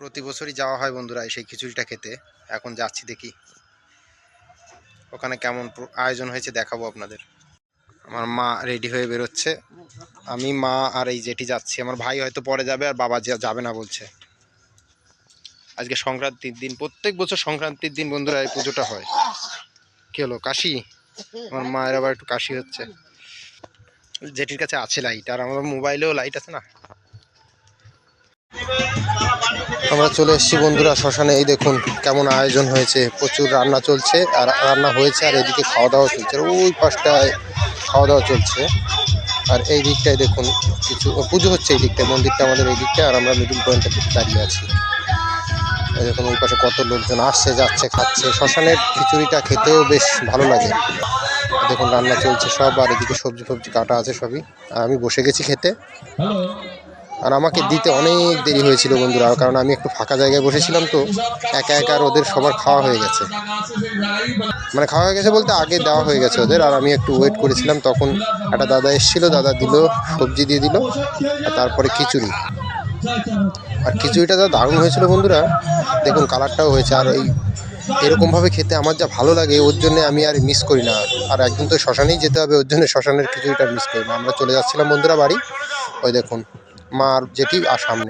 প্রতি বছরই যাওয়া হয় বন্ধুরা সেই খিচুড়িটা খেতে। এখন যাচ্ছি, দেখি ওখানে কেমন আয়োজন হয়েছে দেখাবো আপনাদের। আমার মা রেডি হয়ে বেরোচ্ছে, আমি, মা আর এই জেঠি যাচ্ছি। আমার ভাই হয়তো পরে যাবে, আর বাবা যাবে না বলছে। আজকে সংক্রান্তির দিন, প্রত্যেক বছর সংক্রান্তির দিন বন্ধুরা এই পুজোটা হয়। কি হলো, কাশি? আমার মায়ের আবার একটু কাশি হচ্ছে। জেঠির কাছে আছে লাইট, আর আমার মোবাইলেও লাইট আছে না। আমরা চলে এসেছি বন্ধুরা শ্মশানে। এই দেখুন কেমন আয়োজন হয়েছে, প্রচুর রান্না চলছে, আর রান্না হয়েছে, আর এদিকে খাওয়া দাওয়া চলছে। ওই পাশটায় খাওয়া দাওয়া চলছে, আর এই দিকটায় দেখুন কিছু পুজো হচ্ছে। এই দিকটায় মন্দিরটা আমাদের এই দিকটায়, আর আমরা মিডিল পয়েন্টে দাঁড়িয়ে আছি। দেখুন ওই পাশে কত লোকজন আসছে, যাচ্ছে, খাচ্ছে। শ্মশানের খিচুড়িটা খেতেও বেশ ভালো লাগে। দেখুন রান্না চলছে সব, আর এদিকে সবজি ফবজি কাটা আছে সবই। আর আমি বসে গেছি খেতে, আর আমাকে দিতে অনেক দেরি হয়েছিল বন্ধুরা, কারণ আমি একটু ফাঁকা জায়গায় বসেছিলাম, তো একা একা আর ওদের সবার খাওয়া হয়ে গেছে। মানে খাওয়া হয়ে গেছে বলতে আগে দেওয়া হয়ে গেছে ওদের, আর আমি একটু ওয়েট করেছিলাম। তখন একটা দাদা এসেছিলো, দাদা দিল, সবজি দিয়ে দিল, আর তারপরে খিচুড়ি। আর খিচুড়িটা যা দারুণ হয়েছিল বন্ধুরা, দেখুন কালারটাও হয়েছে। আর এরকমভাবে খেতে আমার যা ভালো লাগে, ওর জন্য আমি আর মিস করি না। আর একদিন তো শ্মশানেই যেতে হবে, ওর জন্য শ্মশানের খিচুড়িটা মিস করি না। আমরা চলে যাচ্ছিলাম বন্ধুরা বাড়ি। ওই দেখুন মা আর জেঠি আর সামনে।